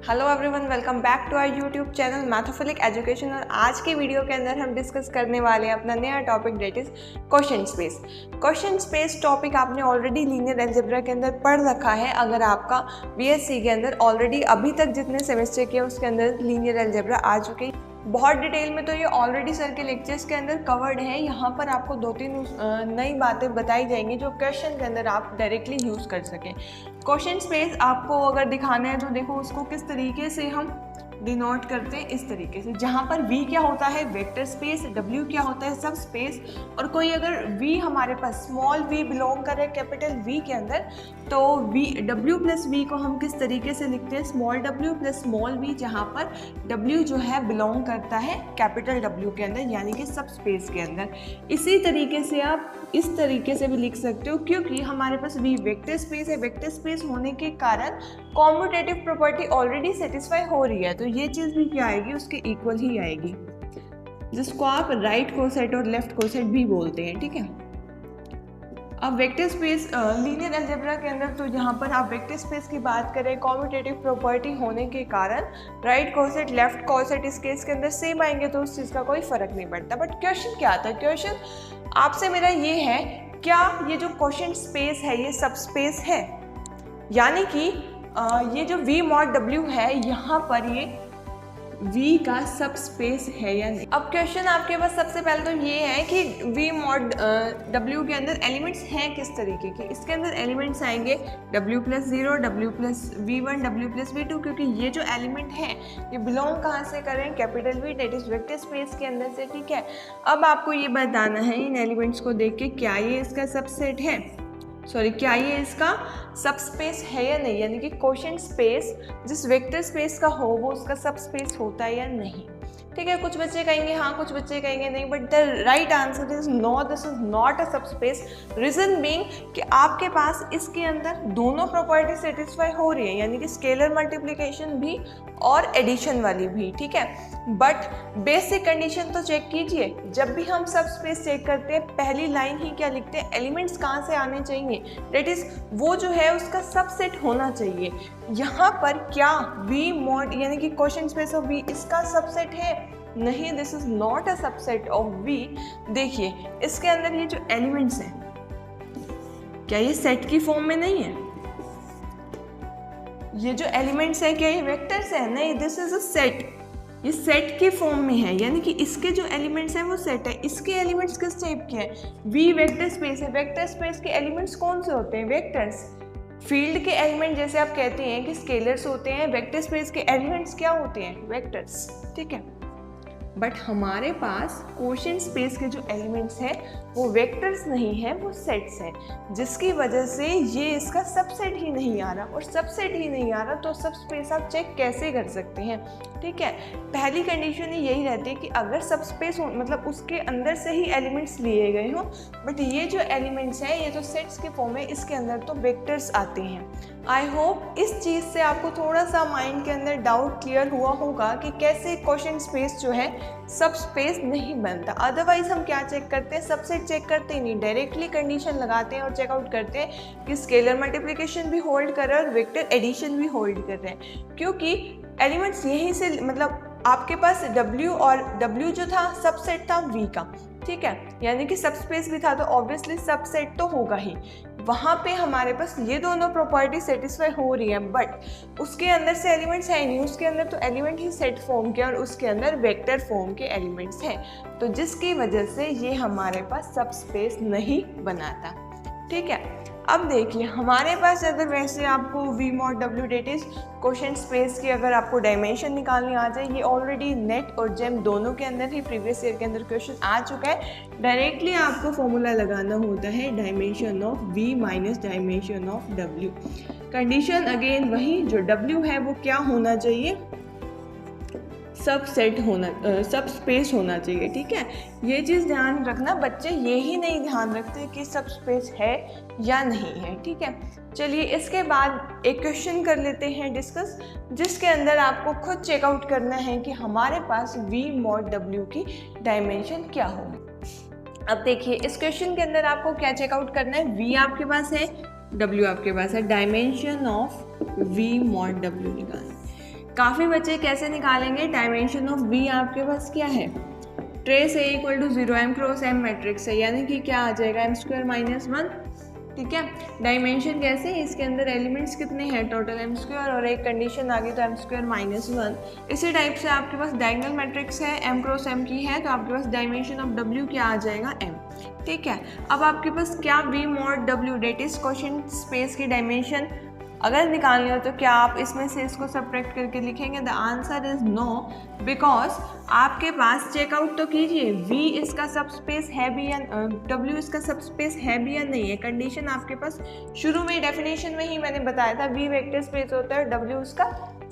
Hello everyone, welcome back to our YouTube channel Mathophilic education. और आज की video के अंदर हम डिस्कस करने वाले हैं अपना नया topic, that is quotient space. Quotient space topic आपने ऑलरेडी लीनियर अलजेब्रा के अंदर पढ़ रखा है। अगर आपका बीएससी के अंदर ऑलरेडी अभी तक जितने सेमेस्टर किए उसके अंदर लीनियर अलजेब्रा आ चुके हैं बहुत डिटेल में, तो ये ऑलरेडी सर के लेक्चर्स के अंदर कवर्ड है। यहाँ पर आपको 2-3 नई बातें बताई जाएंगी जो क्वेश्चन के अंदर आप डायरेक्टली यूज़ कर सकें। क्वेश्चन स्पेस आपको अगर दिखाना है तो देखो उसको किस तरीके से हम डिनोट करते हैं, इस तरीके से, जहाँ पर V क्या होता है वेक्टर स्पेस, W क्या होता है सब स्पेस। और कोई अगर V हमारे पास स्मॉल v बिलोंग करे कैपिटल V के अंदर, तो W प्लस V को हम किस तरीके से लिखते हैं, small w plus small v, जहाँ पर W जो है बिलोंग करता है कैपिटल W के अंदर, यानी कि सब स्पेस के अंदर। इसी तरीके से आप इस तरीके से भी लिख सकते हो, क्योंकि हमारे पास V वेक्टर स्पेस है। वेक्टर स्पेस होने के कारण कॉम्यूटेटिव प्रॉपर्टी ऑलरेडी सेटिस्फाई हो रही है, तो ये चीज़ भी क्या आएगी, उसके इक्वल ही आएगी, जिसको आप राइट कोसेट और लेफ्ट कोसेट भी बोलते हैं। ठीक है, अब वेक्टर स्पेस लीनियर अलजेब्रा के अंदर, तो यहाँ पर आप वेक्टर स्पेस की बात करें, कॉम्यूटेटिव प्रॉपर्टी होने के कारण राइट कोसेट लेफ्ट कोसेट इस केस के अंदर सेम आएंगे, तो उस चीज़ का कोई फर्क नहीं पड़ता। बट क्वेश्चन क्या आता है, क्वेश्चन आपसे मेरा ये है, क्या ये जो क्वेश्चन स्पेस है ये सब स्पेस है, यानी कि ये जो V मॉड W है यहाँ पर ये V का सब स्पेस है या नहीं। अब क्वेश्चन आपके पास सबसे पहले तो ये है कि V मॉड W के अंदर एलिमेंट्स हैं किस तरीके के। इसके अंदर एलिमेंट्स आएंगे W plus 0, W plus V1, W plus V2, क्योंकि ये जो एलिमेंट है ये बिलोंग कहाँ से करें, capital V, that is vector space के अंदर से। ठीक है, अब आपको ये बताना है इन एलिमेंट्स को देख के क्या ये इसका सबसेट है, क्या ये इसका सब स्पेस है या नहीं, यानी कि क्वेश्चन स्पेस जिस वेक्टर स्पेस का हो वो उसका सब स्पेस होता है या नहीं। ठीक है, कुछ बच्चे कहेंगे हाँ, कुछ बच्चे कहेंगे नहीं, but the right answer is no, this is not a subspace. Reason being कि आपके पास इसके अंदर दोनों प्रॉपर्टी सेटिस्फाई हो रही है, यानी कि स्केलर मल्टीप्लिकेशन भी और एडिशन वाली भी। ठीक है, बट बेसिक कंडीशन तो चेक कीजिए, जब भी हम सब स्पेस चेक करते हैं पहली लाइन ही क्या लिखते हैं, एलिमेंट्स कहाँ से आने चाहिए, डेट इज वो जो है उसका सबसेट होना चाहिए। यहाँ पर क्या V मॉड यानी कि क्वेश्चन स्पेस ऑफ V इसका सबसेट है, नहीं, this is not a subset of V। देखिए इसके अंदर ये जो एलिमेंट्स हैं क्या ये सेट की फॉर्म में नहीं है, ये जो एलिमेंट्स है क्या ये वेक्टर्स है, नहीं, दिस इज अ सेट, ये सेट की फॉर्म में है, यानी कि इसके जो एलिमेंट्स हैं वो सेट है। इसके एलिमेंट्स किस टाइप के हैं, V वेक्टर स्पेस है, वेक्टर स्पेस के एलिमेंट्स कौन से होते हैं, वेक्टर्स। फील्ड के एलिमेंट जैसे आप कहते हैं कि स्केलर्स होते हैं, वेक्टर स्पेस के एलिमेंट्स क्या होते हैं, वेक्टर्स। ठीक है, बट हमारे पास क्वेश्चन स्पेस के जो एलिमेंट्स हैं वो वेक्टर्स नहीं है, वो सेट्स हैं, जिसकी वजह से ये इसका सबसेट ही नहीं आ रहा। और सबसेट ही नहीं आ रहा तो सब स्पेस आप चेक कैसे कर सकते हैं। ठीक है, पहली कंडीशन ही यही रहती है कि अगर सब स्पेस हो, मतलब उसके अंदर से ही एलिमेंट्स लिए गए हों, बट ये जो एलिमेंट्स हैं ये जो सेट्स के फॉर्म है इसके अंदर तो वेक्टर्स आते हैं। आई होप इस चीज़ से आपको थोड़ा सा माइंड के अंदर डाउट क्लियर हुआ होगा कि कैसे क्वेश्चन स्पेस जो है सब स्पेस नहीं बनता। अदरवाइज हम क्या चेक करते हैं, सबसेट चेक करते ही नहीं, डायरेक्टली कंडीशन लगाते हैं और चेकआउट करते हैं कि स्केलर मल्टीप्लिकेशन भी होल्ड कर रहा है और वेक्टर एडिशन भी होल्ड कर रहे हैं, क्योंकि एलिमेंट्स यहीं से, मतलब आपके पास W और W जो था सबसेट था V का। ठीक है, यानी कि सब स्पेस भी था तो ऑब्वियसली सबसेट तो होगा ही। वहाँ पे हमारे पास ये दोनों प्रॉपर्टी सेटिस्फाई हो रही है, बट उसके अंदर से एलिमेंट्स है नहीं, उसके अंदर तो एलिमेंट ही सेट फॉर्म के और उसके अंदर वेक्टर फॉर्म के एलिमेंट्स हैं, तो जिसकी वजह से ये हमारे पास सब स्पेस नहीं बनाता। ठीक है, अब देखिए हमारे पास अगर वैसे आपको V mod W that is quotient space की अगर आपको डायमेंशन निकालनी आ जाए, ये ऑलरेडी नेट और जेम दोनों के अंदर ही प्रीवियस ईयर के अंदर क्वेश्चन आ चुका है। डायरेक्टली आपको फॉर्मूला लगाना होता है dimension of V minus dimension of W। Condition again वही, जो W है वो क्या होना चाहिए, सब सेट होना, सब स्पेस होना चाहिए। ठीक है, ये चीज़ ध्यान रखना, बच्चे ये ही नहीं ध्यान रखते कि सब स्पेस है या नहीं है। ठीक है, चलिए इसके बाद एक क्वेश्चन कर लेते हैं डिस्कस, जिसके अंदर आपको खुद चेकआउट करना है कि हमारे पास V मॉड W की डायमेंशन क्या होगी। अब देखिए इस क्वेश्चन के अंदर आपको क्या चेकआउट करना है, V आपके पास है, W आपके पास है, dimension of V mod W निकालना। काफ़ी बच्चे कैसे निकालेंगे, डायमेंशन ऑफ V आपके पास क्या है, trace A equal to 0 m cross m matrix है, यानी कि क्या आ जाएगा m²-1, ठीक है। डायमेंशन कैसे, इसके अंदर एलिमेंट्स कितने हैं, टोटल m² और एक कंडीशन आ गई तो m²-1। इसी टाइप से आपके पास डायगोनल मैट्रिक्स है, m क्रॉस m की है, तो आपके पास डायमेंशन ऑफ W क्या आ जाएगा, m, ठीक है। अब आपके पास क्या V mod W that is quotient space की डायमेंशन अगर निकालनी हो तो क्या आप इसमें से इसको सब्ट्रैक्ट करके लिखेंगे, the answer is no, because आपके पास चेकआउट तो कीजिए V इसका सब स्पेस है भी या W इसका सब स्पेस है भी या नहीं है। कंडीशन आपके पास शुरू में डेफिनेशन में ही मैंने बताया था, V वेक्टर स्पेस होता है, W उसका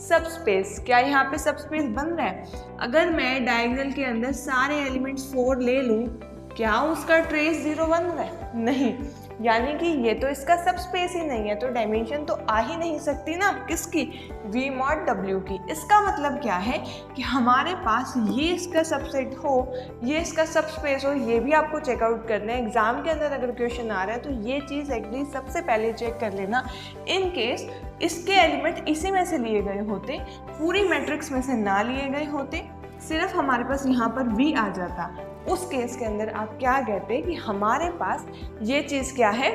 सब स्पेस। क्या यहाँ पे सब स्पेस बन रहा है, अगर मैं डायगोनल के अंदर सारे एलिमेंट्स 4 ले लूँ, क्या उसका ट्रेस 0 बन रहा है, नहीं, यानी कि ये तो इसका सब स्पेस ही नहीं है, तो डायमेंशन तो आ ही नहीं सकती ना, किसकी, V mod W की। इसका मतलब क्या है कि हमारे पास ये इसका सबसेट हो, ये इसका सब स्पेस हो, ये भी आपको चेकआउट करना है। एग्जाम के अंदर अगर क्वेश्चन आ रहा है तो ये चीज़ एटलीस्ट सबसे पहले चेक कर लेना। इन केस इसके एलिमेंट इसी में से लिए गए होते, पूरी मैट्रिक्स में से ना लिए गए होते, सिर्फ हमारे पास यहाँ पर V आ जाता, उस केस के अंदर आप क्या कहते हैं कि हमारे पास ये चीज़ क्या है,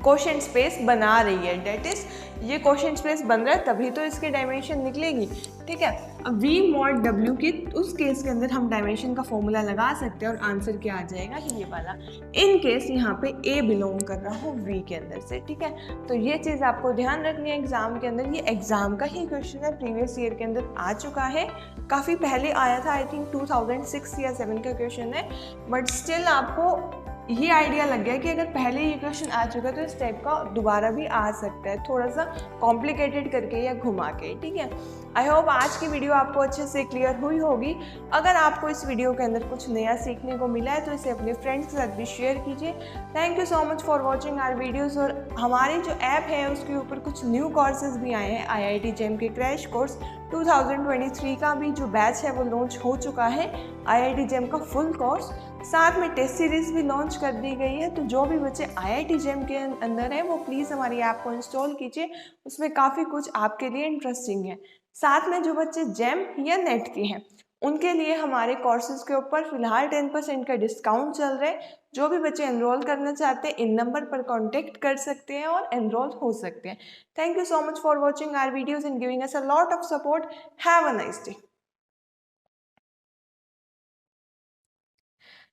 क्वोशिएंट स्पेस बना रही है, डेट इज ये क्वोशिएंट स्पेस बन रहा है तभी तो इसकी डायमेंशन निकलेगी, ठीक है। अब V mod W की उस केस के अंदर हम डायमेंशन का फॉर्मूला लगा सकते हैं और आंसर क्या आ जाएगा, ये वाला, इन केस यहाँ पे A बिलोंग कर रहा हो V के अंदर से, ठीक है। तो ये चीज़ आपको ध्यान रखनी है एग्जाम के अंदर, ये एग्जाम का ही क्वेश्चन है, प्रीवियस ईयर के अंदर आ चुका है, काफ़ी पहले आया था, आई थिंक 2006 या 7 का क्वेश्चन है, बट स्टिल आपको ये आइडिया लग गया कि अगर पहले ये क्वेश्चन आ चुका है तो इस टाइप का दोबारा भी आ सकता है, थोड़ा सा कॉम्प्लिकेटेड करके या घुमा के, ठीक है। आई होप आज की वीडियो आपको अच्छे से क्लियर हुई होगी। अगर आपको इस वीडियो के अंदर कुछ नया सीखने को मिला है तो इसे अपने फ्रेंड्स के साथ भी शेयर कीजिए। Thank you so much for watching our videos. और हमारी जो ऐप है उसके ऊपर कुछ न्यू कोर्सेज भी आए हैं, IIT JEM के क्रैश कोर्स 2023 का भी जो बैच है वो लॉन्च हो चुका है, IIT JEM का फुल कोर्स, साथ में टेस्ट सीरीज़ भी लॉन्च कर दी गई है। तो जो भी बच्चे IIT JEM के अंदर हैं वो प्लीज़ हमारी ऐप को इंस्टॉल कीजिए, उसमें काफ़ी कुछ आपके लिए इंटरेस्टिंग है। साथ में जो बच्चे JEM या नेट के हैं उनके लिए हमारे कोर्सेज के ऊपर फिलहाल 10% का डिस्काउंट चल रहा है। जो भी बच्चे एनरोल करना चाहते हैं इन नंबर पर कॉन्टेक्ट कर सकते हैं और एनरोल हो सकते हैं। Thank you so much for watching our videos and giving us a lot of support. Have a nice day.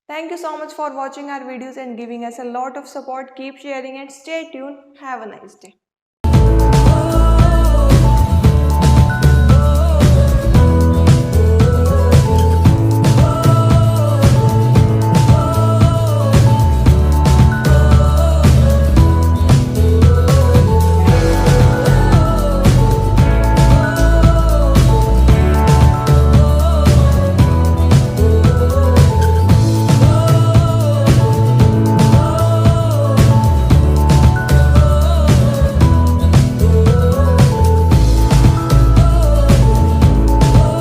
Thank you so much for watching our videos and giving us a lot of support. Keep sharing and stay tuned. Have a nice day.